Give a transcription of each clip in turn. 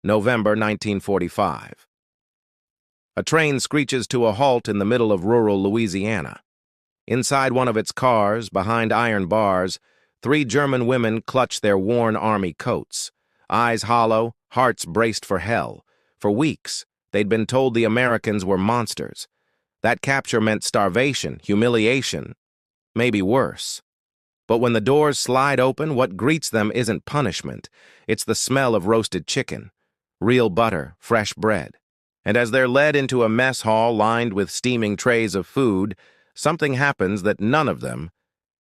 November 1945. A train screeches to a halt in the middle of rural Louisiana. Inside one of its cars, behind iron bars, 3 German women clutch their worn army coats, eyes hollow, hearts braced for hell. For weeks, they'd been told the Americans were monsters. That capture meant starvation, humiliation, maybe worse. But when the doors slide open, what greets them isn't punishment. It's the smell of roasted chicken, real butter, fresh bread. And as they're led into a mess hall lined with steaming trays of food, something happens that none of them,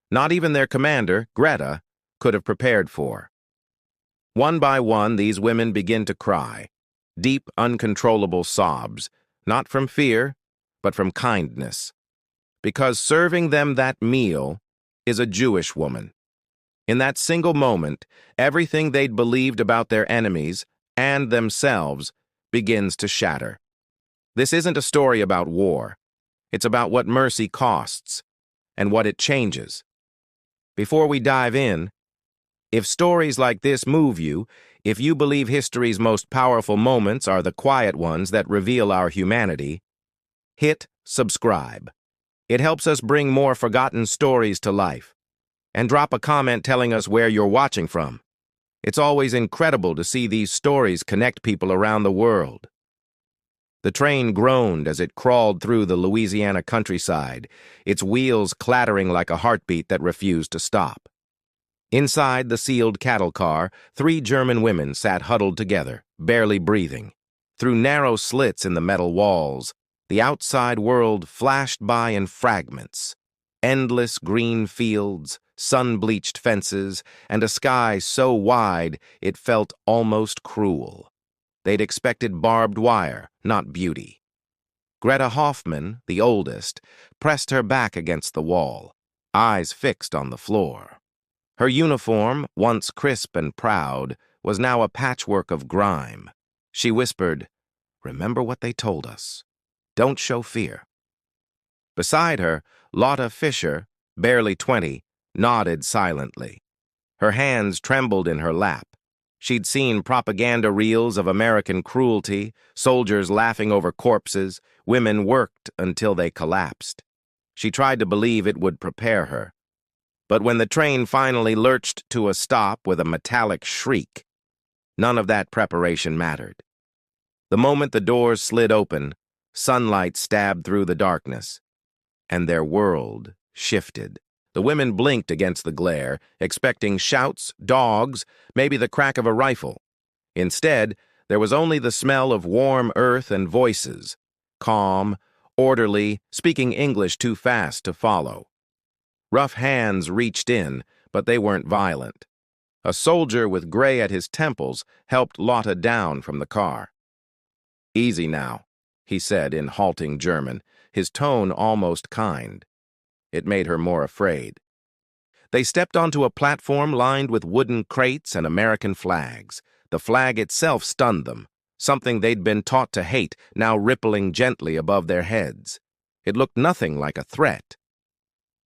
not even their commander, Greta, could have prepared for. One by one, these women begin to cry, deep, uncontrollable sobs, not from fear, but from kindness. Because serving them that meal is a Jewish woman. In that single moment, everything they'd believed about their enemies and themselves begins to shatter. This isn't a story about war. It's about what mercy costs and what it changes. Before we dive in, if stories like this move you, if you believe history's most powerful moments are the quiet ones that reveal our humanity, hit subscribe. It helps us bring more forgotten stories to life. And drop a comment telling us where you're watching from. It's always incredible to see these stories connect people around the world. The train groaned as it crawled through the Louisiana countryside, its wheels clattering like a heartbeat that refused to stop. Inside the sealed cattle car, 3 German women sat huddled together, barely breathing. Through narrow slits in the metal walls, the outside world flashed by in fragments. Endless green fields, sun-bleached fences, and a sky so wide it felt almost cruel. They'd expected barbed wire, not beauty. Greta Hoffman, the oldest, pressed her back against the wall, eyes fixed on the floor. Her uniform, once crisp and proud, was now a patchwork of grime. She whispered, "Remember what they told us. Don't show fear." Beside her, Lotta Fisher, barely 20, nodded silently. Her hands trembled in her lap. She'd seen propaganda reels of American cruelty, soldiers laughing over corpses, women worked until they collapsed. She tried to believe it would prepare her. But when the train finally lurched to a stop with a metallic shriek, none of that preparation mattered. The moment the doors slid open, sunlight stabbed through the darkness, and their world shifted. The women blinked against the glare, expecting shouts, dogs, maybe the crack of a rifle. Instead, there was only the smell of warm earth and voices, calm, orderly, speaking English too fast to follow. Rough hands reached in, but they weren't violent. A soldier with gray at his temples helped Lotta down from the car. "Easy now," he said in halting German, his tone almost kind. It made her more afraid. They stepped onto a platform lined with wooden crates and American flags. The flag itself stunned them, something they'd been taught to hate, now rippling gently above their heads. It looked nothing like a threat.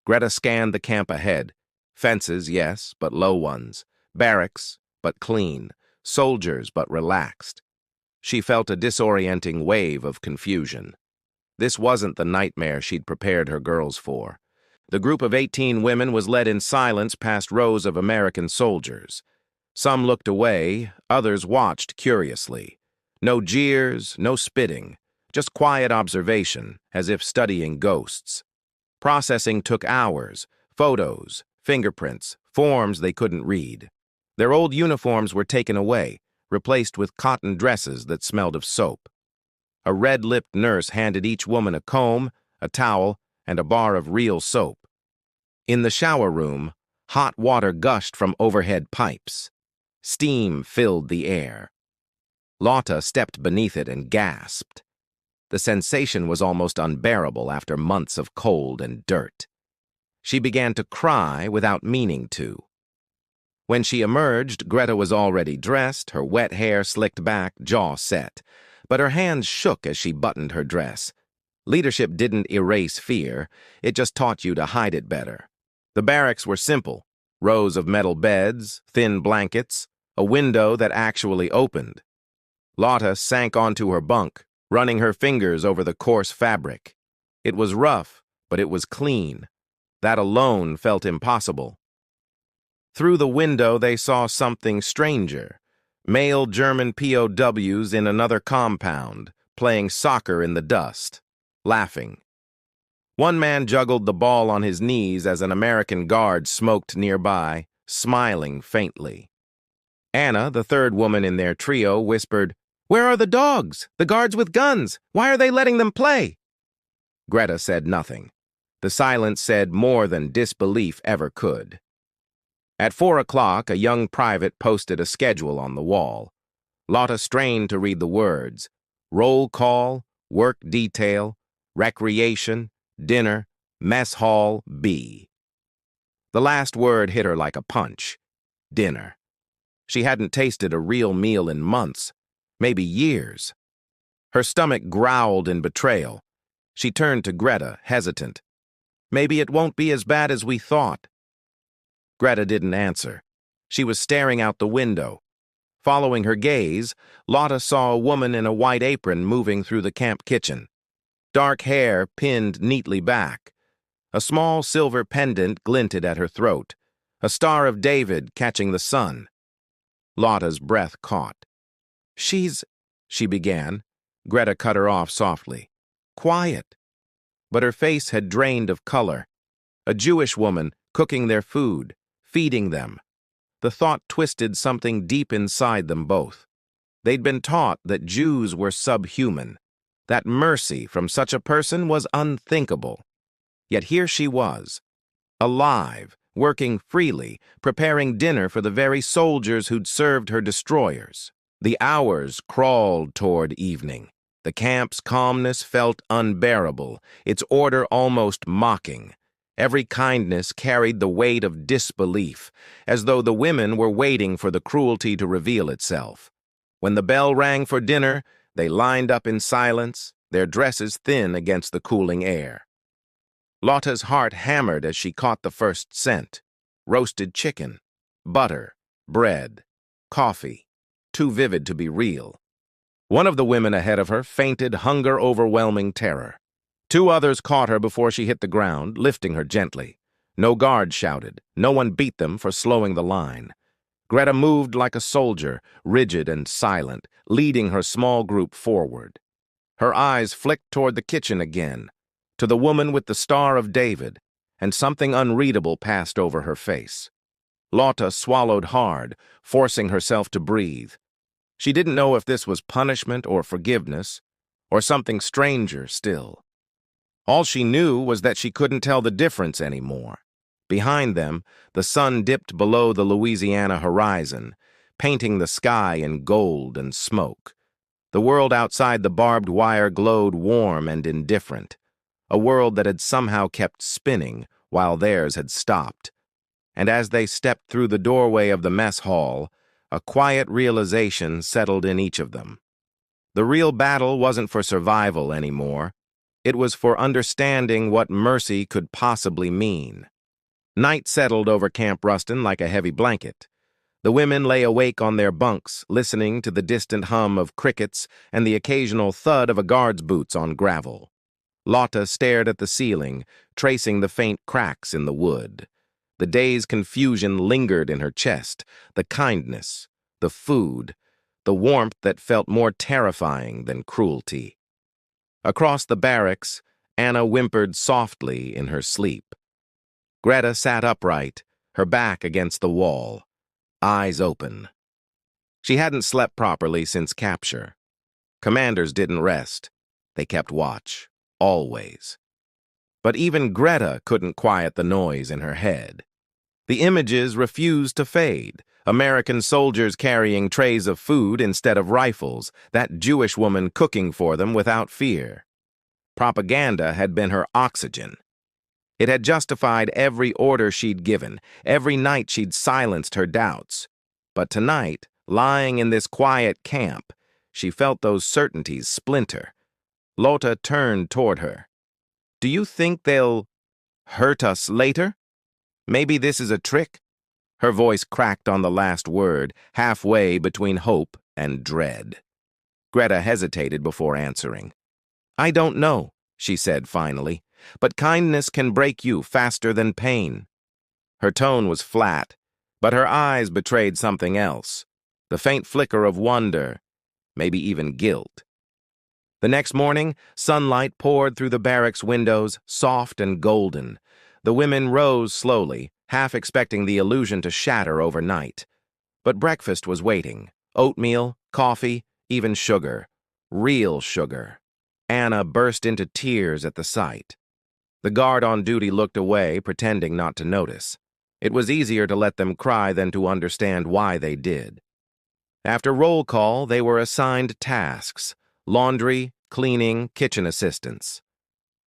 Greta scanned the camp ahead. Fences, yes, but low ones. Barracks, but clean. Soldiers, but relaxed. She felt a disorienting wave of confusion. This wasn't the nightmare she'd prepared her girls for. The group of 18 women was led in silence past rows of American soldiers. Some looked away, others watched curiously. No jeers, no spitting, just quiet observation, as if studying ghosts. Processing took hours, photos, fingerprints, forms they couldn't read. Their old uniforms were taken away, replaced with cotton dresses that smelled of soap. A red-lipped nurse handed each woman a comb, a towel, and a bar of real soap. In the shower room, hot water gushed from overhead pipes. Steam filled the air. Lotta stepped beneath it and gasped. The sensation was almost unbearable after months of cold and dirt. She began to cry without meaning to. When she emerged, Greta was already dressed, her wet hair slicked back, jaw set. But her hands shook as she buttoned her dress. Leadership didn't erase fear, it just taught you to hide it better. The barracks were simple, rows of metal beds, thin blankets, a window that actually opened. Lotta sank onto her bunk, running her fingers over the coarse fabric. It was rough, but it was clean. That alone felt impossible. Through the window, they saw something stranger. Male German POWs in another compound, playing soccer in the dust, laughing. One man juggled the ball on his knees as an American guard smoked nearby, smiling faintly. Anna, the third woman in their trio, whispered, "Where are the dogs? The guards with guns? Why are they letting them play?" Greta said nothing. The silence said more than disbelief ever could. At 4 o'clock, a young private posted a schedule on the wall. Lotta strained to read the words: roll call, work detail, recreation, dinner, mess hall B. The last word hit her like a punch. Dinner. She hadn't tasted a real meal in months, maybe years. Her stomach growled in betrayal. She turned to Greta, hesitant. "Maybe it won't be as bad as we thought." Greta didn't answer. She was staring out the window. Following her gaze, Lotta saw a woman in a white apron moving through the camp kitchen. Dark hair pinned neatly back. A small silver pendant glinted at her throat, a Star of David catching the sun. Lotta's breath caught. She began. Greta cut her off softly. "Quiet." But her face had drained of color. A Jewish woman cooking their food, feeding them. The thought twisted something deep inside them both. They'd been taught that Jews were subhuman, that mercy from such a person was unthinkable. Yet here she was, alive, working freely, preparing dinner for the very soldiers who'd served her destroyers. The hours crawled toward evening. The camp's calmness felt unbearable, its order almost mocking. Every kindness carried the weight of disbelief, as though the women were waiting for the cruelty to reveal itself. When the bell rang for dinner, they lined up in silence, their dresses thin against the cooling air. Lotta's heart hammered as she caught the first scent. Roasted chicken, butter, bread, coffee, too vivid to be real. One of the women ahead of her fainted hunger-overwhelming terror. 2 others caught her before she hit the ground, lifting her gently. No guard shouted. No one beat them for slowing the line. Greta moved like a soldier, rigid and silent, leading her small group forward. Her eyes flicked toward the kitchen again, to the woman with the Star of David, and something unreadable passed over her face. Lotta swallowed hard, forcing herself to breathe. She didn't know if this was punishment or forgiveness, or something stranger still. All she knew was that she couldn't tell the difference anymore. Behind them, the sun dipped below the Louisiana horizon, painting the sky in gold and smoke. The world outside the barbed wire glowed warm and indifferent, a world that had somehow kept spinning while theirs had stopped. And as they stepped through the doorway of the mess hall, a quiet realization settled in each of them. The real battle wasn't for survival anymore. It was for understanding what mercy could possibly mean. Night settled over Camp Ruston like a heavy blanket. The women lay awake on their bunks, listening to the distant hum of crickets and the occasional thud of a guard's boots on gravel. Lotta stared at the ceiling, tracing the faint cracks in the wood. The day's confusion lingered in her chest, the kindness, the food, the warmth that felt more terrifying than cruelty. Across the barracks, Anna whimpered softly in her sleep. Greta sat upright, her back against the wall, eyes open. She hadn't slept properly since capture. Commanders didn't rest. They kept watch, always. But even Greta couldn't quiet the noise in her head. The images refused to fade. American soldiers carrying trays of food instead of rifles, that Jewish woman cooking for them without fear. Propaganda had been her oxygen. It had justified every order she'd given, every night she'd silenced her doubts. But tonight, lying in this quiet camp, she felt those certainties splinter. Lotta turned toward her. "Do you think they'll hurt us later? Maybe this is a trick?" Her voice cracked on the last word, halfway between hope and dread. Greta hesitated before answering. "I don't know," she said finally, "but kindness can break you faster than pain." Her tone was flat, but her eyes betrayed something else, the faint flicker of wonder, maybe even guilt. The next morning, sunlight poured through the barracks windows, soft and golden. The women rose slowly, half expecting the illusion to shatter overnight. But breakfast was waiting. Oatmeal, coffee, even sugar. Real sugar. Anna burst into tears at the sight. The guard on duty looked away, pretending not to notice. It was easier to let them cry than to understand why they did. After roll call, they were assigned tasks: laundry, cleaning, kitchen assistance.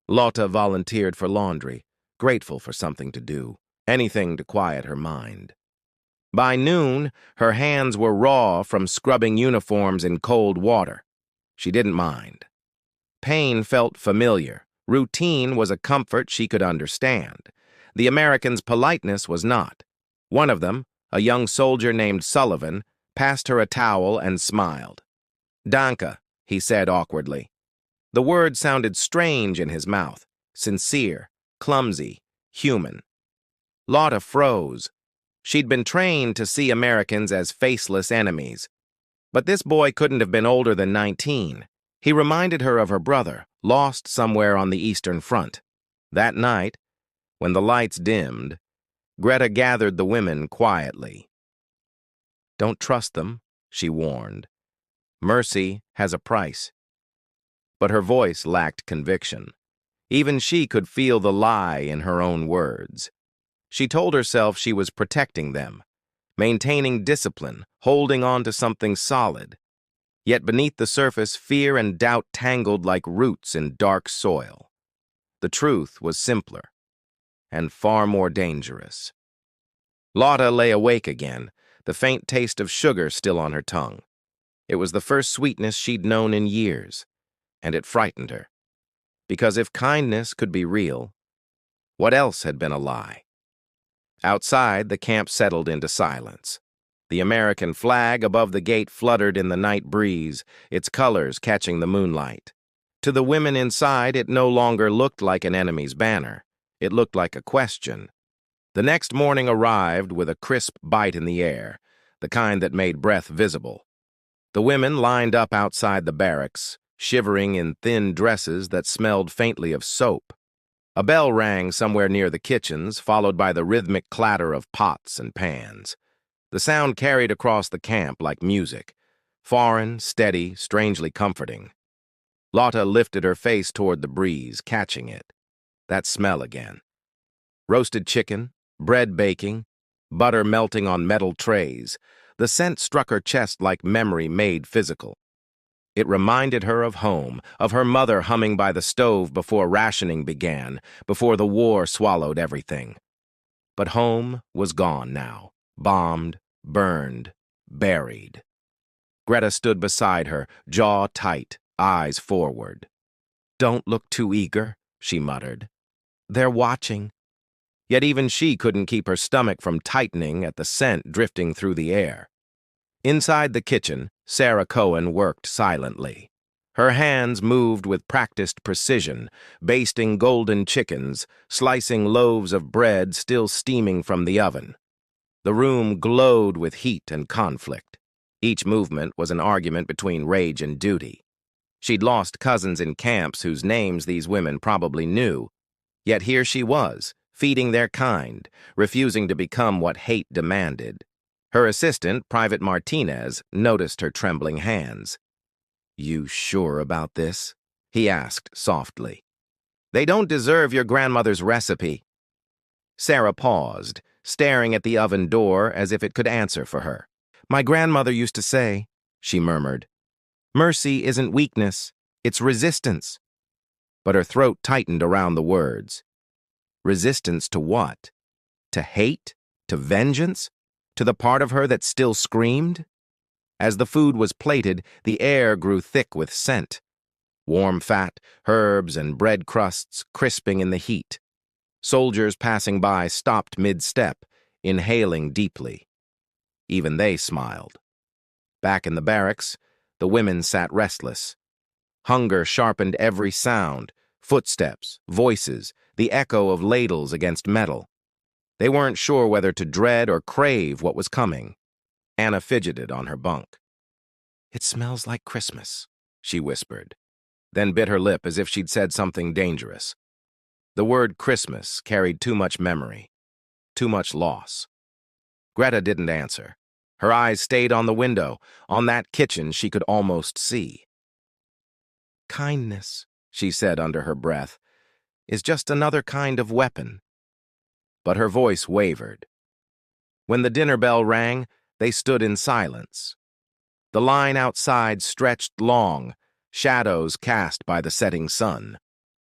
Lotta volunteered for laundry, grateful for something to do, anything to quiet her mind. By noon, her hands were raw from scrubbing uniforms in cold water. She didn't mind. Pain felt familiar. Routine was a comfort she could understand. The Americans' politeness was not. One of them, a young soldier named Sullivan, passed her a towel and smiled. "Danke," he said awkwardly. The word sounded strange in his mouth, sincere, clumsy, human. Lotta froze. She'd been trained to see Americans as faceless enemies. But this boy couldn't have been older than 19. He reminded her of her brother, lost somewhere on the Eastern Front. That night, when the lights dimmed, Greta gathered the women quietly. "Don't trust them," she warned. "Mercy has a price." But her voice lacked conviction. Even she could feel the lie in her own words. She told herself she was protecting them, maintaining discipline, holding on to something solid. Yet beneath the surface, fear and doubt tangled like roots in dark soil. The truth was simpler and far more dangerous. Lotta lay awake again, the faint taste of sugar still on her tongue. It was the first sweetness she'd known in years, and it frightened her. Because if kindness could be real, what else had been a lie? Outside, the camp settled into silence. The American flag above the gate fluttered in the night breeze, its colors catching the moonlight. To the women inside, it no longer looked like an enemy's banner. It looked like a question. The next morning arrived with a crisp bite in the air, the kind that made breath visible. The women lined up outside the barracks, shivering in thin dresses that smelled faintly of soap. A bell rang somewhere near the kitchens, followed by the rhythmic clatter of pots and pans. The sound carried across the camp like music, foreign, steady, strangely comforting. Lotta lifted her face toward the breeze, catching it. That smell again. Roasted chicken, bread baking, butter melting on metal trays. The scent struck her chest like memory made physical. It reminded her of home, of her mother humming by the stove before rationing began, before the war swallowed everything. But home was gone now, bombed, burned, buried. Greta stood beside her, jaw tight, eyes forward. "Don't look too eager," she muttered. "They're watching." Yet even she couldn't keep her stomach from tightening at the scent drifting through the air. Inside the kitchen, Sarah Cohen worked silently. Her hands moved with practiced precision, basting golden chickens, slicing loaves of bread still steaming from the oven. The room glowed with heat and conflict. Each movement was an argument between rage and duty. She'd lost cousins in camps whose names these women probably knew. Yet here she was, feeding their kind, refusing to become what hate demanded. Her assistant, Private Martinez, noticed her trembling hands. "You sure about this?" he asked softly. "They don't deserve your grandmother's recipe." Sarah paused, staring at the oven door as if it could answer for her. "My grandmother used to say," she murmured, "mercy isn't weakness, it's resistance." But her throat tightened around the words. Resistance to what? To hate? To vengeance? To the part of her that still screamed? As the food was plated, the air grew thick with scent. Warm fat, herbs, and bread crusts crisping in the heat. Soldiers passing by stopped mid-step, inhaling deeply. Even they smiled. Back in the barracks, The women sat restless. Hunger sharpened every sound, footsteps, voices, the echo of ladles against metal. They weren't sure whether to dread or crave what was coming. Anna fidgeted on her bunk. "It smells like Christmas," she whispered, then bit her lip as if she'd said something dangerous. The word Christmas carried too much memory, too much loss. Greta didn't answer. Her eyes stayed on the window, on that kitchen she could almost see. "Kindness," she said under her breath, "is just another kind of weapon." But her voice wavered. When the dinner bell rang, they stood in silence. The line outside stretched long, shadows cast by the setting sun.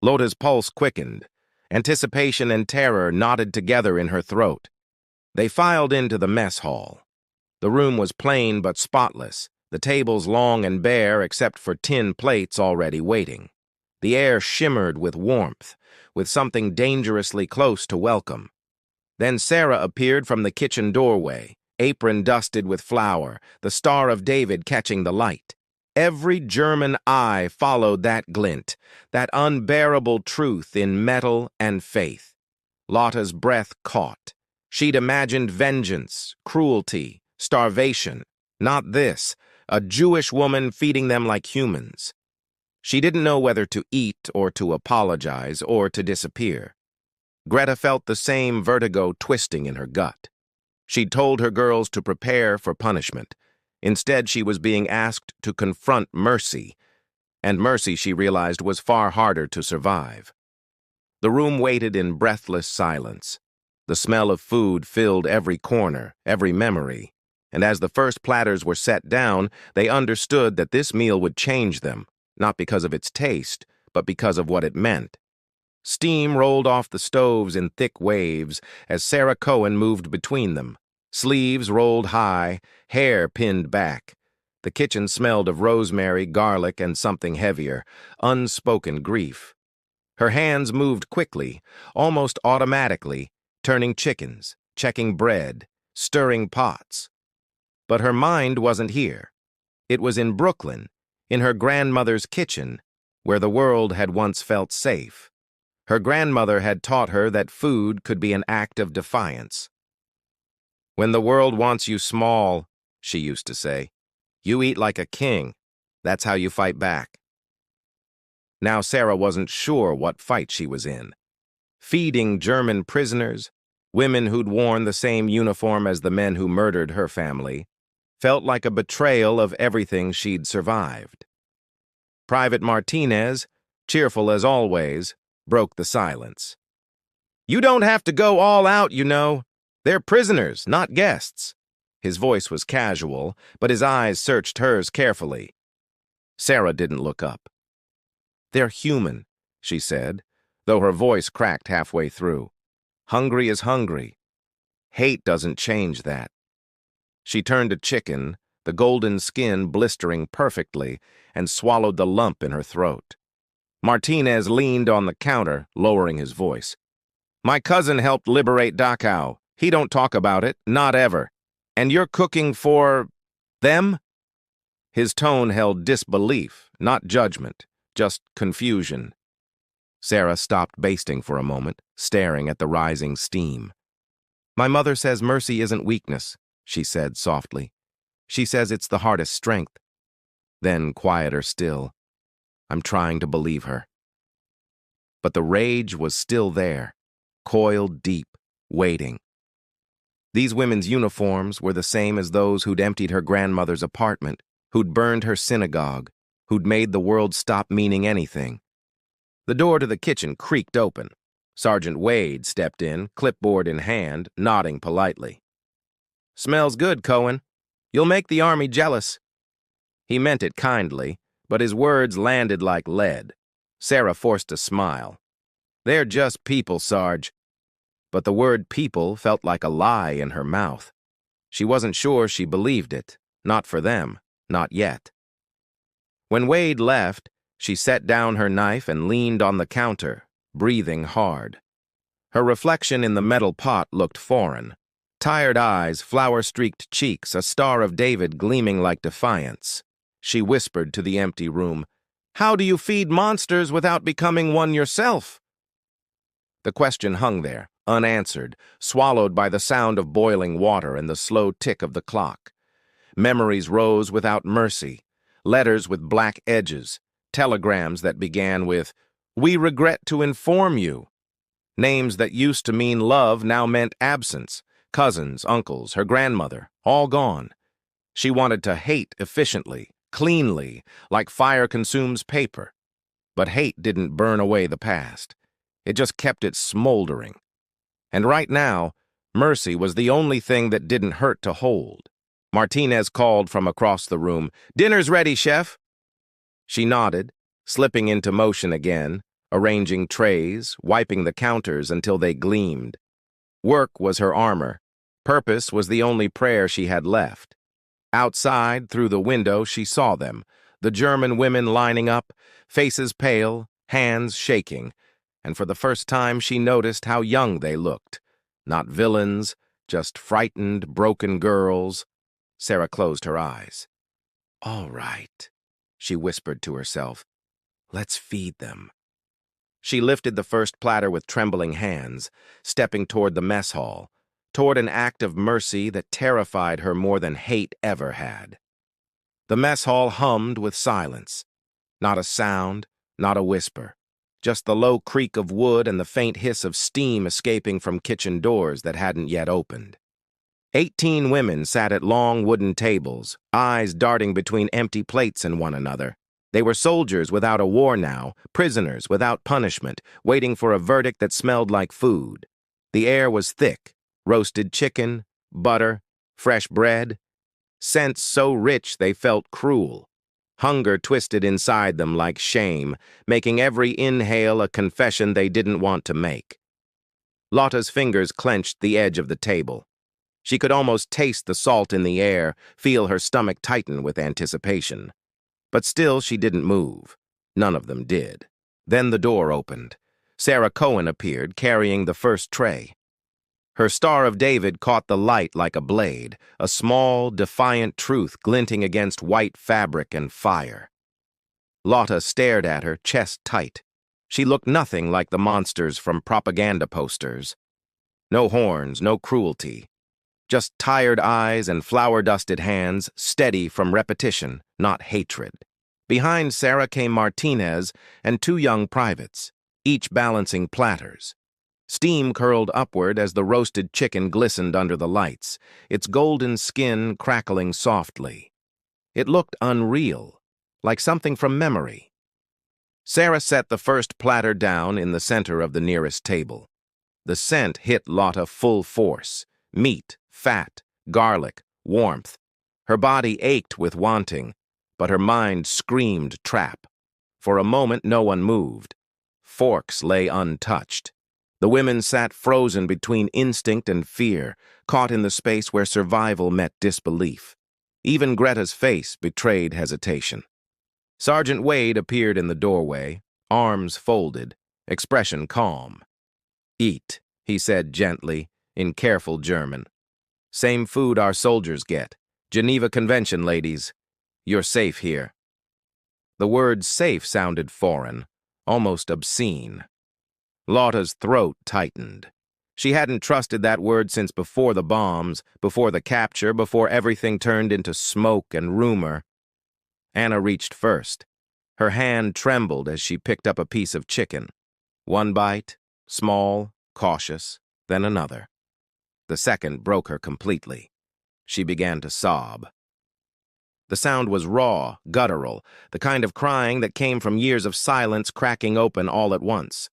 Lotta's pulse quickened. Anticipation and terror knotted together in her throat. They filed into the mess hall. The room was plain but spotless, the tables long and bare except for tin plates already waiting. The air shimmered with warmth, with something dangerously close to welcome. Then Sarah appeared from the kitchen doorway, apron dusted with flour, the Star of David catching the light. Every German eye followed that glint, that unbearable truth in metal and faith. Lotta's breath caught. She'd imagined vengeance, cruelty, starvation. Not this, a Jewish woman feeding them like humans. She didn't know whether to eat or to apologize or to disappear. Greta felt the same vertigo twisting in her gut. She'd told her girls to prepare for punishment. Instead, she was being asked to confront mercy, and mercy, she realized, was far harder to survive. The room waited in breathless silence. The smell of food filled every corner, every memory, and as the first platters were set down, they understood that this meal would change them, not because of its taste, but because of what it meant. Steam rolled off the stoves in thick waves as Sarah Cohen moved between them. Sleeves rolled high, hair pinned back. The kitchen smelled of rosemary, garlic, and something heavier, unspoken grief. Her hands moved quickly, almost automatically, turning chickens, checking bread, stirring pots. But her mind wasn't here. It was in Brooklyn, in her grandmother's kitchen, where the world had once felt safe. Her grandmother had taught her that food could be an act of defiance. "When the world wants you small," she used to say, "you eat like a king. That's how you fight back." Now Sarah wasn't sure what fight she was in. Feeding German prisoners, women who'd worn the same uniform as the men who murdered her family, felt like a betrayal of everything she'd survived. Private Martinez, cheerful as always, broke the silence. "You don't have to go all out, you know. They're prisoners, not guests." His voice was casual, but his eyes searched hers carefully. Sarah didn't look up. "They're human," she said, though her voice cracked halfway through. "Hungry is hungry. Hate doesn't change that." She turned a chicken, the golden skin blistering perfectly, and swallowed the lump in her throat. Martinez leaned on the counter, lowering his voice. "My cousin helped liberate Dachau. He don't talk about it, not ever. And you're cooking for them?" His tone held disbelief, not judgment, just confusion. Sarah stopped basting for a moment, staring at the rising steam. "My mother says mercy isn't weakness," she said softly. "She says it's the hardest strength." Then, quieter still, "I'm trying to believe her." But the rage was still there, coiled deep, waiting. These women's uniforms were the same as those who'd emptied her grandmother's apartment, who'd burned her synagogue, who'd made the world stop meaning anything. The door to the kitchen creaked open. Sergeant Wade stepped in, clipboard in hand, nodding politely. "Smells good, Cohen. You'll make the army jealous." He meant it kindly, but his words landed like lead. Sarah forced a smile. "They're just people, Sarge." But the word people felt like a lie in her mouth. She wasn't sure she believed it. Not for them. Not yet. When Wade left, she set down her knife and leaned on the counter, breathing hard. Her reflection in the metal pot looked foreign. Tired eyes, flour-streaked cheeks, a Star of David gleaming like defiance. She whispered to the empty room. "How do you feed monsters without becoming one yourself?" The question hung there, unanswered, swallowed by the sound of boiling water and the slow tick of the clock. Memories rose without mercy, letters with black edges, telegrams that began with, "We regret to inform you." Names that used to mean love now meant absence. Cousins, uncles, her grandmother, all gone. She wanted to hate efficiently, cleanly, like fire consumes paper. But hate didn't burn away the past. It just kept it smoldering. And right now, mercy was the only thing that didn't hurt to hold. Martinez called from across the room, "Dinner's ready, chef." She nodded, slipping into motion again, arranging trays, wiping the counters until they gleamed. Work was her armor. Purpose was the only prayer she had left. Outside, through the window, she saw them, the German women lining up, faces pale, hands shaking, and for the first time she noticed how young they looked. Not villains, just frightened, broken girls. Sarah closed her eyes. "All right," she whispered to herself. "Let's feed them." She lifted the first platter with trembling hands, stepping toward the mess hall, toward an act of mercy that terrified her more than hate ever had. The mess hall hummed with silence. Not a sound, not a whisper. Just the low creak of wood and the faint hiss of steam escaping from kitchen doors that hadn't yet opened. 18 women sat at long wooden tables, eyes darting between empty plates and one another. They were soldiers without a war now, prisoners without punishment, waiting for a verdict that smelled like food. The air was thick, roasted chicken, butter, fresh bread, scents so rich they felt cruel. Hunger twisted inside them like shame, making every inhale a confession they didn't want to make. Lotta's fingers clenched the edge of the table. She could almost taste the salt in the air, feel her stomach tighten with anticipation. But still she didn't move. None of them did. Then the door opened. Sarah Cohen appeared, carrying the first tray. Her Star of David caught the light like a blade, a small, defiant truth glinting against white fabric and fire. Lotta stared at her, chest tight. She looked nothing like the monsters from propaganda posters. No horns, no cruelty. Just tired eyes and flour-dusted hands, steady from repetition, not hatred. Behind Sarah came Martinez and 2 young privates, each balancing platters. Steam curled upward as the roasted chicken glistened under the lights, its golden skin crackling softly. It looked unreal, like something from memory. Sarah set the first platter down in the center of the nearest table. The scent hit Lotta full force. Meat, fat, garlic, warmth. Her body ached with wanting, but her mind screamed trap. For a moment no one moved. Forks lay untouched. The women sat frozen between instinct and fear, caught in the space where survival met disbelief. Even Greta's face betrayed hesitation. Sergeant Wade appeared in the doorway, arms folded, expression calm. "Eat," he said gently, in careful German. "Same food our soldiers get. Geneva Convention, ladies. You're safe here." The word safe sounded foreign, almost obscene. Lotta's throat tightened. She hadn't trusted that word since before the bombs, before the capture, before everything turned into smoke and rumor. Anna reached first. Her hand trembled as she picked up a piece of chicken. One bite, small, cautious, then another. The second broke her completely. She began to sob. The sound was raw, guttural, the kind of crying that came from years of silence cracking open all at once.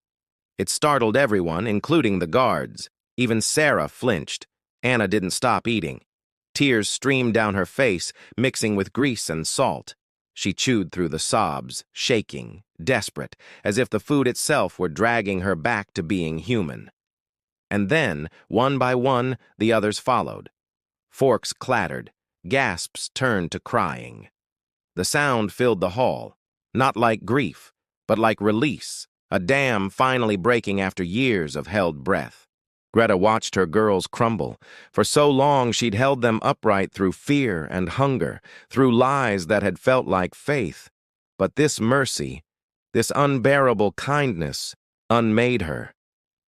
It startled everyone, including the guards. Even Sarah flinched. Anna didn't stop eating. Tears streamed down her face, mixing with grease and salt. She chewed through the sobs, shaking, desperate, as if the food itself were dragging her back to being human. And then, one by one, the others followed. Forks clattered. Gasps turned to crying. The sound filled the hall, not like grief, but like release. A dam finally breaking after years of held breath. Greta watched her girls crumble. For so long she'd held them upright through fear and hunger, through lies that had felt like faith. But this mercy, this unbearable kindness, unmade her.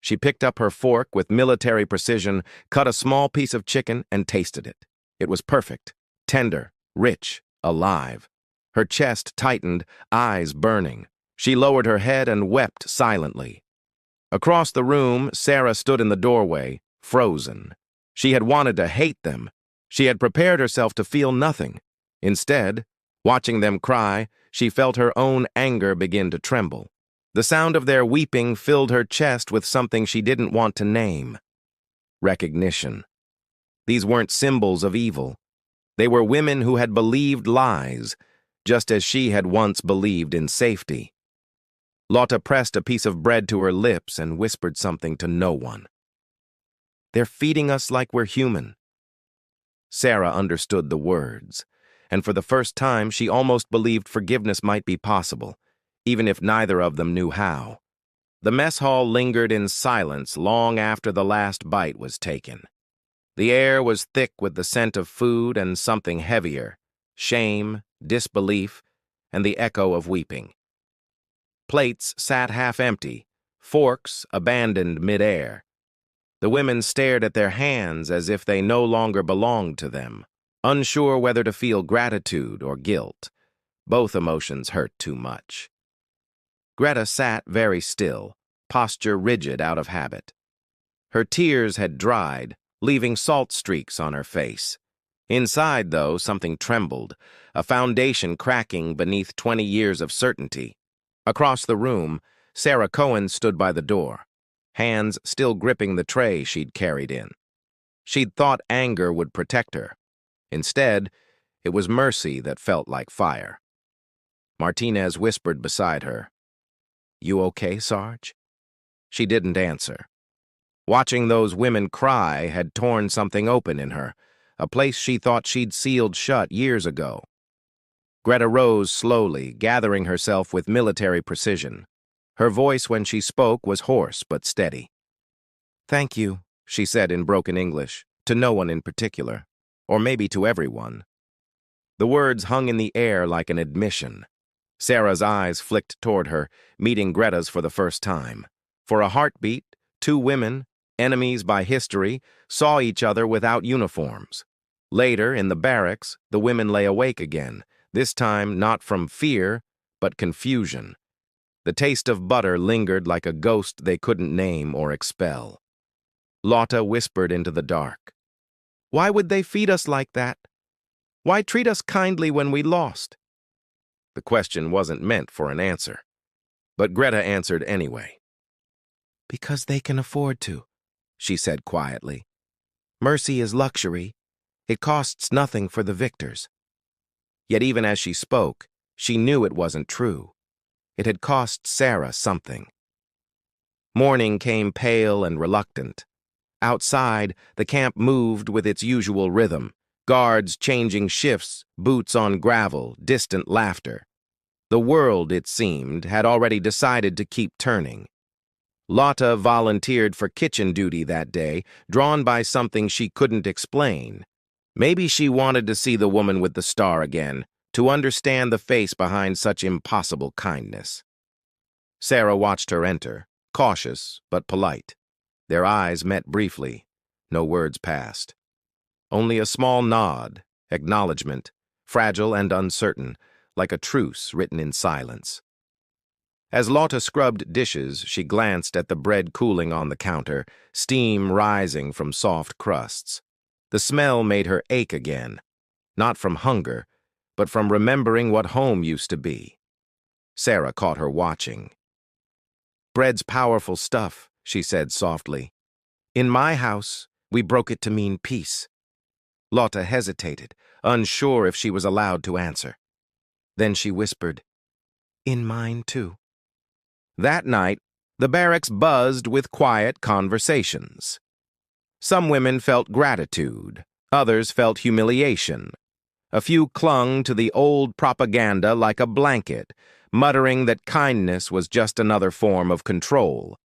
She picked up her fork with military precision, cut a small piece of chicken, and tasted it. It was perfect, tender, rich, alive. Her chest tightened, eyes burning. She lowered her head and wept silently. Across the room, Sarah stood in the doorway, frozen. She had wanted to hate them. She had prepared herself to feel nothing. Instead, watching them cry, she felt her own anger begin to tremble. The sound of their weeping filled her chest with something she didn't want to name. Recognition. These weren't symbols of evil. They were women who had believed lies, just as she had once believed in safety. Lotta pressed a piece of bread to her lips and whispered something to no one. "They're feeding us like we're human." Sarah understood the words, and for the first time she almost believed forgiveness might be possible, even if neither of them knew how. The mess hall lingered in silence long after the last bite was taken. The air was thick with the scent of food and something heavier, shame, disbelief, and the echo of weeping. Plates sat half empty, forks abandoned mid-air. The women stared at their hands as if they no longer belonged to them, unsure whether to feel gratitude or guilt. Both emotions hurt too much. Greta sat very still, posture rigid out of habit. Her tears had dried, leaving salt streaks on her face. Inside, though, something trembled, a foundation cracking beneath 20 years of certainty. Across the room, Sarah Cohen stood by the door, hands still gripping the tray she'd carried in. She'd thought anger would protect her. Instead, it was mercy that felt like fire. Martinez whispered beside her, "You okay, Sarge?" She didn't answer. Watching those women cry had torn something open in her, a place she thought she'd sealed shut years ago. Greta rose slowly, gathering herself with military precision. Her voice when she spoke was hoarse but steady. "Thank you," she said in broken English, to no one in particular, or maybe to everyone. The words hung in the air like an admission. Sarah's eyes flicked toward her, meeting Greta's for the first time. For a heartbeat, two women, enemies by history, saw each other without uniforms. Later, in the barracks, the women lay awake again, this time not from fear, but confusion. The taste of butter lingered like a ghost they couldn't name or expel. Lotta whispered into the dark. "Why would they feed us like that? Why treat us kindly when we lost?" The question wasn't meant for an answer, but Greta answered anyway. "Because they can afford to," she said quietly. "Mercy is luxury. It costs nothing for the victors." Yet even as she spoke, she knew it wasn't true. It had cost Sarah something. Morning came pale and reluctant. Outside, the camp moved with its usual rhythm, guards changing shifts, boots on gravel, distant laughter. The world, it seemed, had already decided to keep turning. Lotta volunteered for kitchen duty that day, drawn by something she couldn't explain. Maybe she wanted to see the woman with the star again, to understand the face behind such impossible kindness. Sarah watched her enter, cautious but polite. Their eyes met briefly. No words passed. Only a small nod, acknowledgement, fragile and uncertain, like a truce written in silence. As Lotta scrubbed dishes, she glanced at the bread cooling on the counter, steam rising from soft crusts. The smell made her ache again, not from hunger, but from remembering what home used to be. Sarah caught her watching. "Bread's powerful stuff," she said softly. "In my house, we broke it to mean peace." Lotta hesitated, unsure if she was allowed to answer. Then she whispered, "In mine, too." That night, the barracks buzzed with quiet conversations. Some women felt gratitude, others felt humiliation. A few clung to the old propaganda like a blanket, muttering that kindness was just another form of control.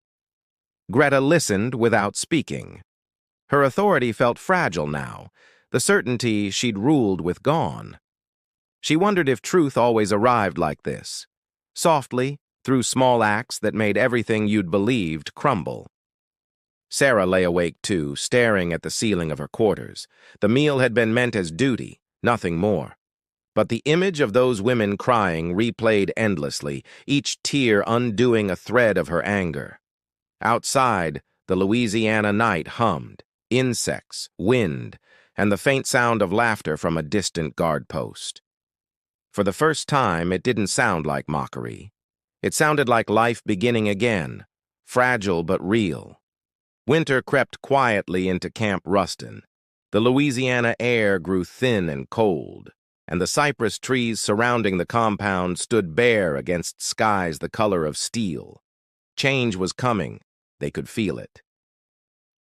Greta listened without speaking. Her authority felt fragile now, the certainty she'd ruled with gone. She wondered if truth always arrived like this, softly, through small acts that made everything you'd believed crumble. Sarah lay awake too, staring at the ceiling of her quarters. The meal had been meant as duty, nothing more. But the image of those women crying replayed endlessly, each tear undoing a thread of her anger. Outside, the Louisiana night hummed, insects, wind, and the faint sound of laughter from a distant guard post. For the first time, it didn't sound like mockery. It sounded like life beginning again, fragile but real. Winter crept quietly into Camp Ruston. The Louisiana air grew thin and cold, and the cypress trees surrounding the compound stood bare against skies the color of steel. Change was coming. They could feel it.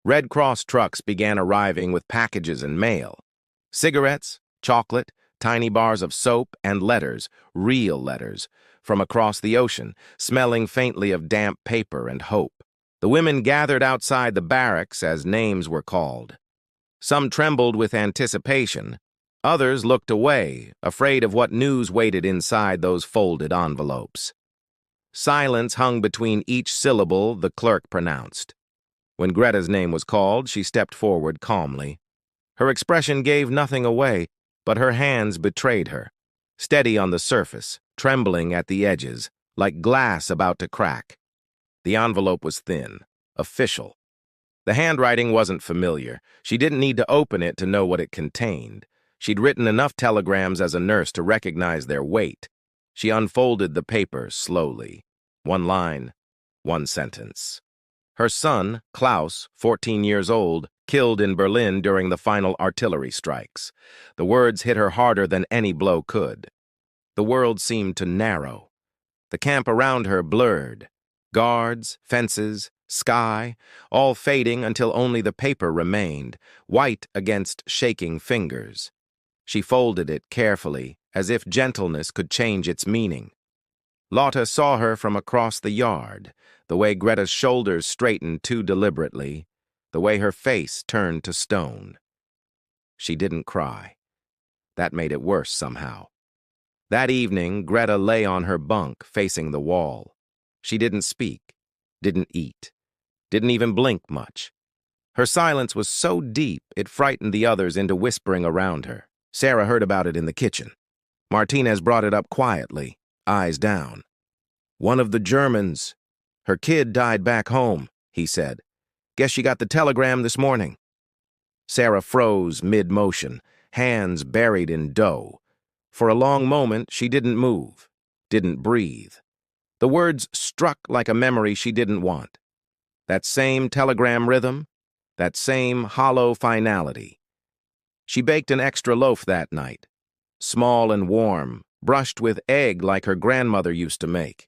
Red Cross trucks began arriving with packages and mail. Cigarettes, chocolate, tiny bars of soap, and letters, real letters, from across the ocean, smelling faintly of damp paper and hope. The women gathered outside the barracks as names were called. Some trembled with anticipation. Others looked away, afraid of what news waited inside those folded envelopes. Silence hung between each syllable the clerk pronounced. When Greta's name was called, she stepped forward calmly. Her expression gave nothing away, but her hands betrayed her, steady on the surface, trembling at the edges, like glass about to crack. The envelope was thin, official. The handwriting wasn't familiar. She didn't need to open it to know what it contained. She'd written enough telegrams as a nurse to recognize their weight. She unfolded the paper slowly. One line, one sentence. Her son, Klaus, 14 years old, killed in Berlin during the final artillery strikes. The words hit her harder than any blow could. The world seemed to narrow. The camp around her blurred. Guards, fences, sky, all fading until only the paper remained, white against shaking fingers. She folded it carefully, as if gentleness could change its meaning. Lotta saw her from across the yard, the way Greta's shoulders straightened too deliberately, the way her face turned to stone. She didn't cry. That made it worse somehow. That evening, Greta lay on her bunk, facing the wall. She didn't speak, didn't eat, didn't even blink much. Her silence was so deep it frightened the others into whispering around her. Sarah heard about it in the kitchen. Martinez brought it up quietly, eyes down. "One of the Germans. Her kid died back home," he said. "Guess she got the telegram this morning." Sarah froze mid-motion, hands buried in dough. For a long moment, she didn't move, didn't breathe. The words struck like a memory she didn't want. That same telegram rhythm, that same hollow finality. She baked an extra loaf that night, small and warm, brushed with egg like her grandmother used to make.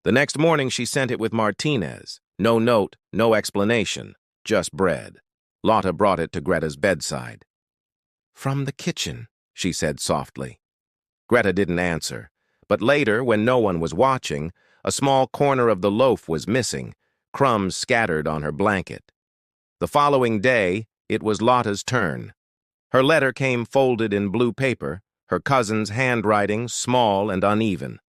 The next morning she sent it with Martinez. No note, no explanation, just bread. Lotta brought it to Greta's bedside. "From the kitchen," she said softly. Greta didn't answer, but later, when no one was watching, a small corner of the loaf was missing, crumbs scattered on her blanket. The following day, it was Lotta's turn. Her letter came folded in blue paper, her cousin's handwriting small and uneven.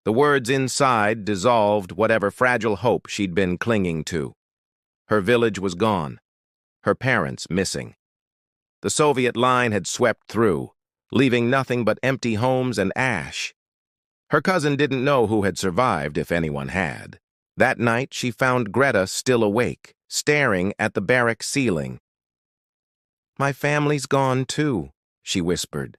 The words inside dissolved whatever fragile hope she'd been clinging to. Her village was gone, her parents missing. The Soviet line had swept through, leaving nothing but empty homes and ash. Her cousin didn't know who had survived, if anyone had. That night, she found Greta still awake, staring at the barrack ceiling. "My family's gone, too," she whispered.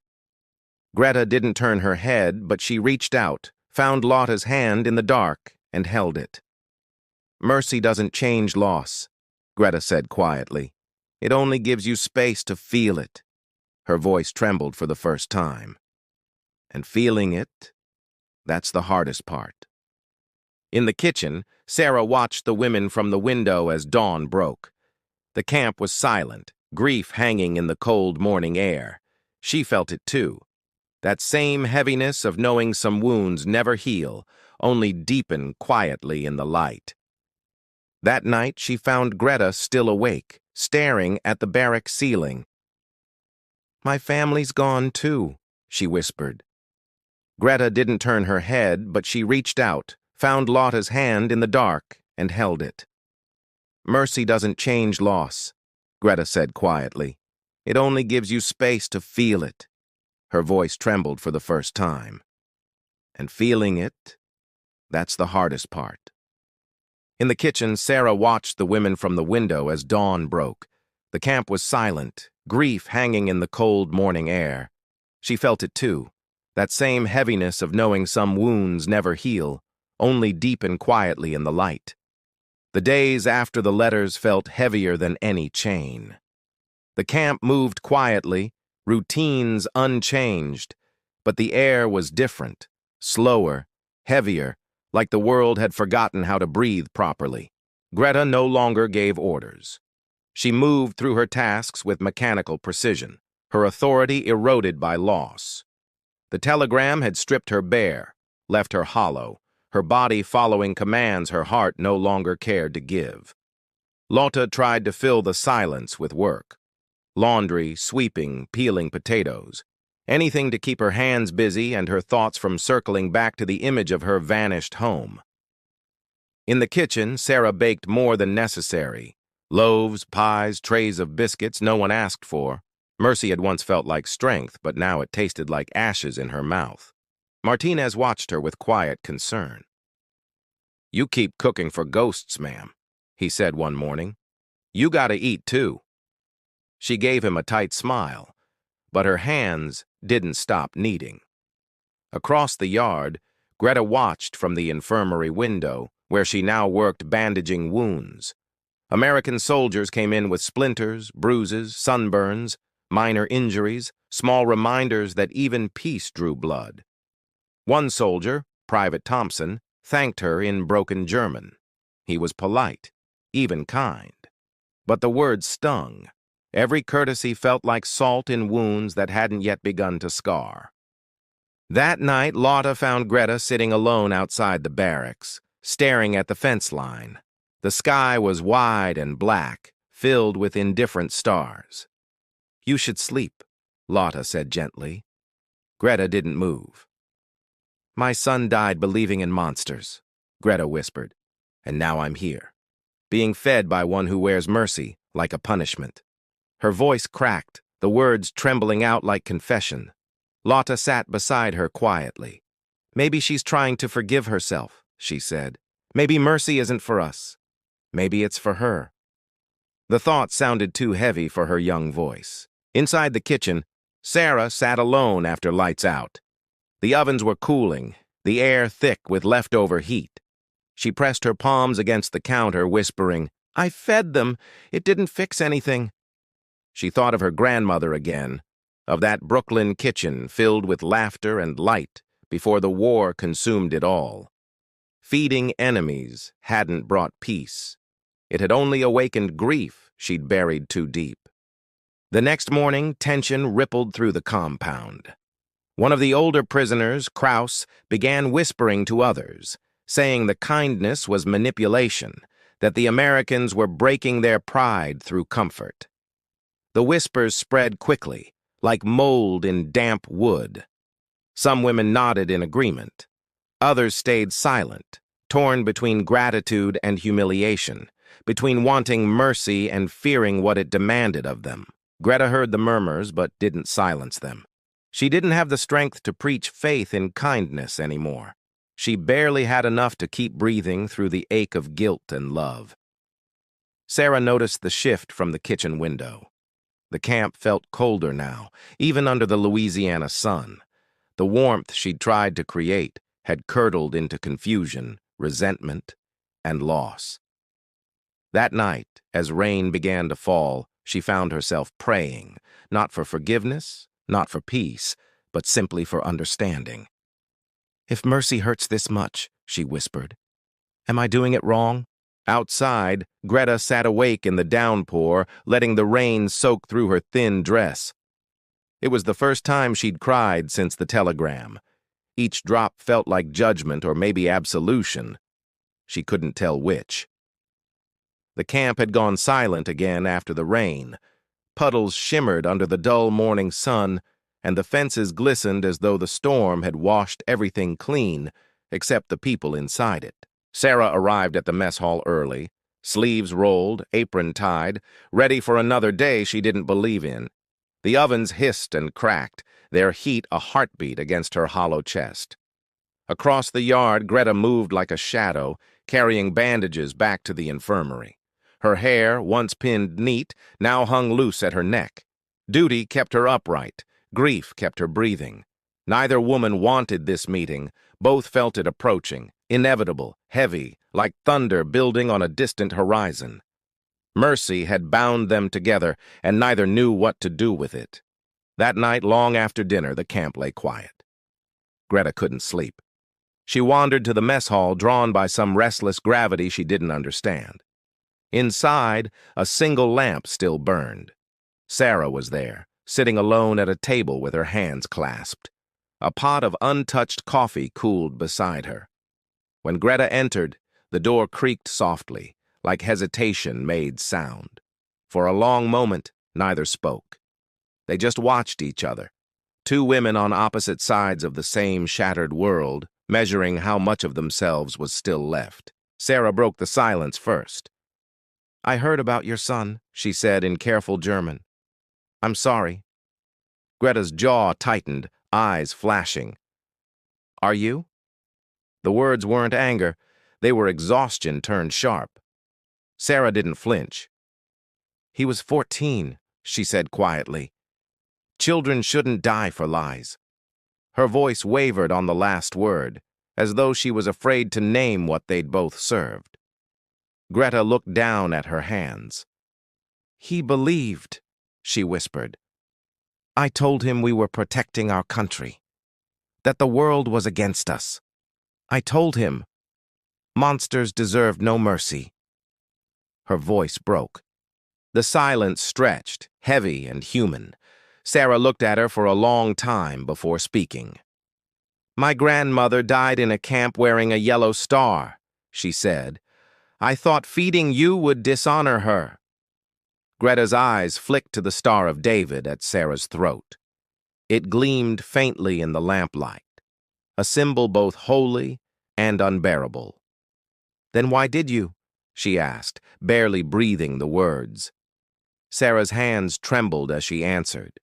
Greta didn't turn her head, but she reached out, found Lotta's hand in the dark, and held it. "Mercy doesn't change loss," Greta said quietly. "It only gives you space to feel it." Her voice trembled for the first time. And feeling it, that's the hardest part. In the kitchen, Sarah watched the women from the window as dawn broke. The camp was silent, grief hanging in the cold morning air. She felt it too. That same heaviness of knowing some wounds never heal, only deepen quietly in the light. That night, she found Greta still awake, staring at the barrack ceiling. "My family's gone too," she whispered. Greta didn't turn her head, but she reached out, found Lotta's hand in the dark, and held it. "Mercy doesn't change loss," Greta said quietly. "It only gives you space to feel it." Her voice trembled for the first time. "And feeling it, that's the hardest part." In the kitchen, Sarah watched the women from the window as dawn broke. The camp was silent, grief hanging in the cold morning air. She felt it too, that same heaviness of knowing some wounds never heal, only deepen quietly in the light. The days after the letters felt heavier than any chain. The camp moved quietly, routines unchanged, but the air was different, slower, heavier, like the world had forgotten how to breathe properly. Greta no longer gave orders. She moved through her tasks with mechanical precision, her authority eroded by loss. The telegram had stripped her bare, left her hollow, her body following commands her heart no longer cared to give. Lotta tried to fill the silence with work. Laundry, sweeping, peeling potatoes. Anything to keep her hands busy and her thoughts from circling back to the image of her vanished home. In the kitchen, Sarah baked more than necessary. Loaves, pies, trays of biscuits no one asked for. Mercy had once felt like strength, but now it tasted like ashes in her mouth. Martinez watched her with quiet concern. "You keep cooking for ghosts, ma'am," he said one morning. "You gotta eat, too." She gave him a tight smile, but her hands didn't stop kneading. Across the yard, Greta watched from the infirmary window, where she now worked bandaging wounds. American soldiers came in with splinters, bruises, sunburns, minor injuries, small reminders that even peace drew blood. One soldier, Private Thompson, thanked her in broken German. He was polite, even kind. But the words stung. Every courtesy felt like salt in wounds that hadn't yet begun to scar. That night, Lotta found Greta sitting alone outside the barracks, staring at the fence line. The sky was wide and black, filled with indifferent stars. "You should sleep," Lotta said gently. Greta didn't move. "My son died believing in monsters," Greta whispered, "and now I'm here, being fed by one who wears mercy like a punishment." Her voice cracked, the words trembling out like confession. Lotta sat beside her quietly. "Maybe she's trying to forgive herself," she said. "Maybe mercy isn't for us. Maybe it's for her." The thought sounded too heavy for her young voice. Inside the kitchen, Sarah sat alone after lights out. The ovens were cooling, the air thick with leftover heat. She pressed her palms against the counter, whispering, "I fed them. It didn't fix anything." She thought of her grandmother again, of that Brooklyn kitchen filled with laughter and light before the war consumed it all. Feeding enemies hadn't brought peace. It had only awakened grief she'd buried too deep. The next morning, tension rippled through the compound. One of the older prisoners, Kraus, began whispering to others, saying the kindness was manipulation, that the Americans were breaking their pride through comfort. The whispers spread quickly, like mold in damp wood. Some women nodded in agreement. Others stayed silent, torn between gratitude and humiliation, between wanting mercy and fearing what it demanded of them. Greta heard the murmurs but didn't silence them. She didn't have the strength to preach faith in kindness anymore. She barely had enough to keep breathing through the ache of guilt and love. Sarah noticed the shift from the kitchen window. The camp felt colder now, even under the Louisiana sun. The warmth she'd tried to create had curdled into confusion, resentment, and loss. That night, as rain began to fall, she found herself praying, not for forgiveness, not for peace, but simply for understanding. "If mercy hurts this much," she whispered, "am I doing it wrong?" Outside, Greta sat awake in the downpour, letting the rain soak through her thin dress. It was the first time she'd cried since the telegram. Each drop felt like judgment or maybe absolution. She couldn't tell which. The camp had gone silent again after the rain. Puddles shimmered under the dull morning sun, and the fences glistened as though the storm had washed everything clean, except the people inside it. Sarah arrived at the mess hall early, sleeves rolled, apron tied, ready for another day she didn't believe in. The ovens hissed and cracked, their heat a heartbeat against her hollow chest. Across the yard, Greta moved like a shadow, carrying bandages back to the infirmary. Her hair, once pinned neat, now hung loose at her neck. Duty kept her upright. Grief kept her breathing. Neither woman wanted this meeting. Both felt it approaching, inevitable, heavy, like thunder building on a distant horizon. Mercy had bound them together, and neither knew what to do with it. That night, long after dinner, the camp lay quiet. Greta couldn't sleep. She wandered to the mess hall, drawn by some restless gravity she didn't understand. Inside, a single lamp still burned. Sarah was there, sitting alone at a table with her hands clasped. A pot of untouched coffee cooled beside her. When Greta entered, the door creaked softly, like hesitation made sound. For a long moment, neither spoke. They just watched each other, two women on opposite sides of the same shattered world, measuring how much of themselves was still left. Sarah broke the silence first. "I heard about your son," she said in careful German. "I'm sorry." Greta's jaw tightened, eyes flashing. "Are you?" The words weren't anger. They were exhaustion turned sharp. Sarah didn't flinch. "He was 14, she said quietly. "Children shouldn't die for lies." Her voice wavered on the last word, as though she was afraid to name what they'd both served. Greta looked down at her hands. "He believed," she whispered. "I told him we were protecting our country, that the world was against us. I told him monsters deserved no mercy." Her voice broke. The silence stretched, heavy and human. Sarah looked at her for a long time before speaking. "My grandmother died in a camp wearing a yellow star," she said. "I thought feeding you would dishonor her." Greta's eyes flicked to the Star of David at Sarah's throat. It gleamed faintly in the lamplight, a symbol both holy and unbearable. "Then why did you?" she asked, barely breathing the words. Sarah's hands trembled as she answered.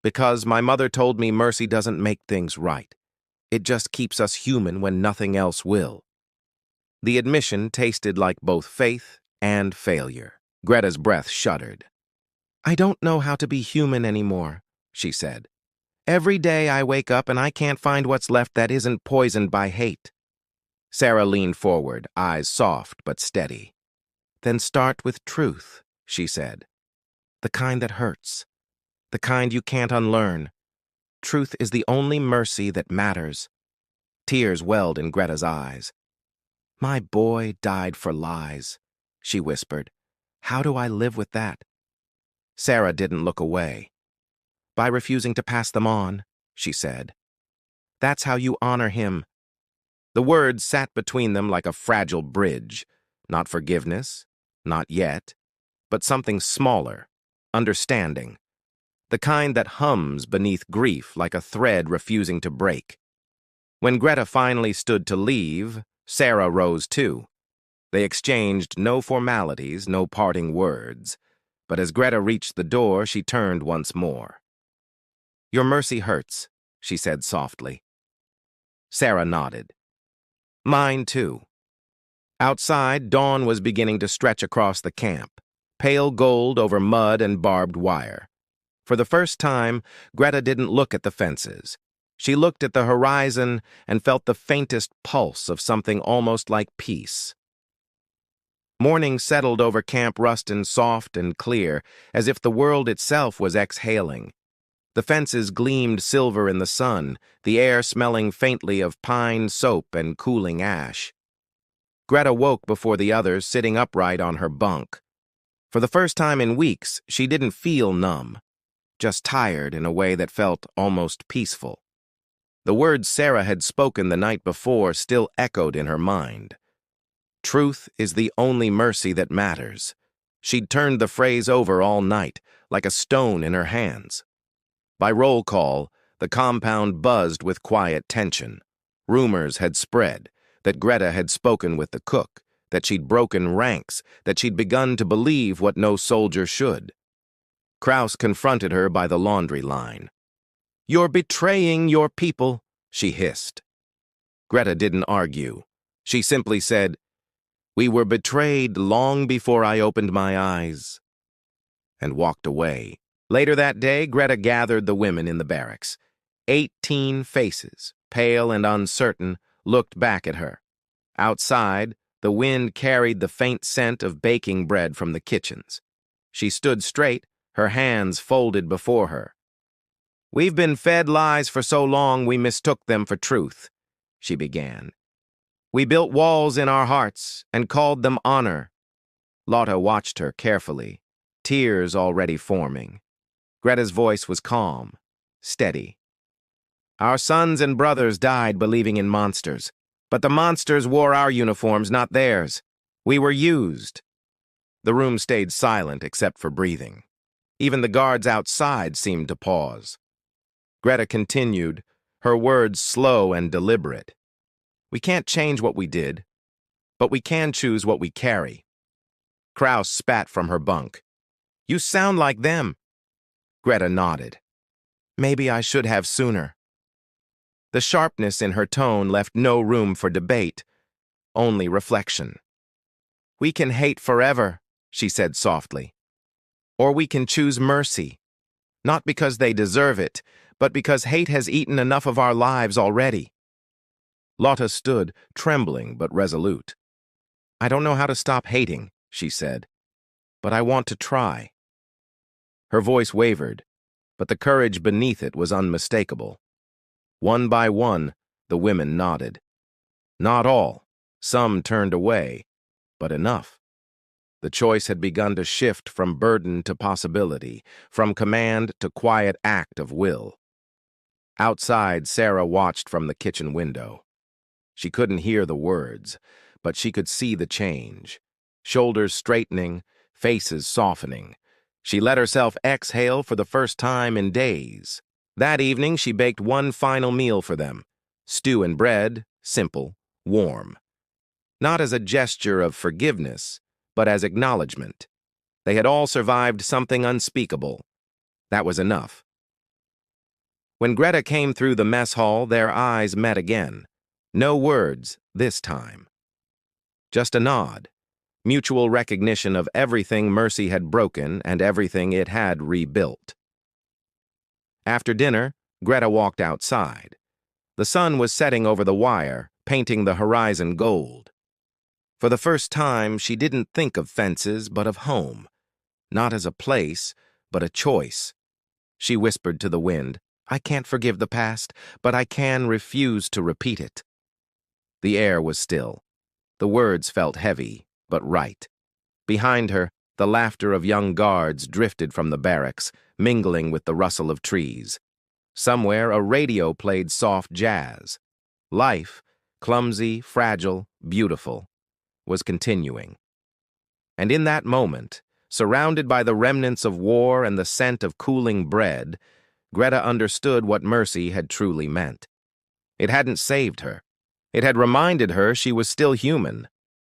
"Because my mother told me mercy doesn't make things right. It just keeps us human when nothing else will." The admission tasted like both faith and failure. Greta's breath shuddered. "I don't know how to be human anymore," she said. "Every day I wake up and I can't find what's left that isn't poisoned by hate." Sarah leaned forward, eyes soft but steady. "Then start with truth," she said. "The kind that hurts. The kind you can't unlearn. Truth is the only mercy that matters." Tears welled in Greta's eyes. "My boy died for lies," she whispered. "How do I live with that?" Sarah didn't look away. "By refusing to pass them on," she said. "That's how you honor him." The words sat between them like a fragile bridge. Not forgiveness, not yet, but something smaller, understanding. The kind that hums beneath grief like a thread refusing to break. When Greta finally stood to leave, Sarah rose too. They exchanged no formalities, no parting words. But as Greta reached the door, she turned once more. "Your mercy hurts," she said softly. Sarah nodded. "Mine too." Outside, dawn was beginning to stretch across the camp, pale gold over mud and barbed wire. For the first time, Greta didn't look at the fences. She looked at the horizon and felt the faintest pulse of something almost like peace. Morning settled over Camp Ruston soft and clear, as if the world itself was exhaling. The fences gleamed silver in the sun, the air smelling faintly of pine soap and cooling ash. Greta woke before the others, sitting upright on her bunk. For the first time in weeks, she didn't feel numb, just tired in a way that felt almost peaceful. The words Sarah had spoken the night before still echoed in her mind. Truth is the only mercy that matters. She'd turned the phrase over all night, like a stone in her hands. By roll call, the compound buzzed with quiet tension. Rumors had spread that Greta had spoken with the cook, that she'd broken ranks, that she'd begun to believe what no soldier should. Kraus confronted her by the laundry line. "You're betraying your people," she hissed. Greta didn't argue. She simply said, "We were betrayed long before I opened my eyes," and walked away. Later that day, Greta gathered the women in the barracks. 18 faces, pale and uncertain, looked back at her. Outside, the wind carried the faint scent of baking bread from the kitchens. She stood straight, her hands folded before her. "We've been fed lies for so long we mistook them for truth," she began. "We built walls in our hearts and called them honor." Lotta watched her carefully, tears already forming. Greta's voice was calm, steady. "Our sons and brothers died believing in monsters, but the monsters wore our uniforms, not theirs. We were used." The room stayed silent except for breathing. Even the guards outside seemed to pause. Greta continued, her words slow and deliberate. "We can't change what we did, but we can choose what we carry." Kraus spat from her bunk. "You sound like them." Greta nodded. "Maybe I should have sooner." The sharpness in her tone left no room for debate, only reflection. "We can hate forever," she said softly. "Or we can choose mercy, not because they deserve it, but because hate has eaten enough of our lives already." Lotta stood, trembling but resolute. "I don't know how to stop hating," she said, "but I want to try." Her voice wavered, but the courage beneath it was unmistakable. One by one, the women nodded. Not all. Some turned away, but enough. The choice had begun to shift from burden to possibility, from command to quiet act of will. Outside, Sarah watched from the kitchen window. She couldn't hear the words, but she could see the change. Shoulders straightening, faces softening. She let herself exhale for the first time in days. That evening, she baked one final meal for them. Stew and bread, simple, warm. Not as a gesture of forgiveness, but as acknowledgement. They had all survived something unspeakable. That was enough. When Greta came through the mess hall, their eyes met again. No words this time. Just a nod. Mutual recognition of everything Mercy had broken and everything it had rebuilt. After dinner, Greta walked outside. The sun was setting over the wire, painting the horizon gold. For the first time, she didn't think of fences, but of home. Not as a place, but a choice. She whispered to the wind, "I can't forgive the past, but I can refuse to repeat it." The air was still. The words felt heavy, but right. Behind her, the laughter of young guards drifted from the barracks, mingling with the rustle of trees. Somewhere, a radio played soft jazz. Life, clumsy, fragile, beautiful, was continuing. And in that moment, surrounded by the remnants of war and the scent of cooling bread, Greta understood what mercy had truly meant. It hadn't saved her. It had reminded her she was still human,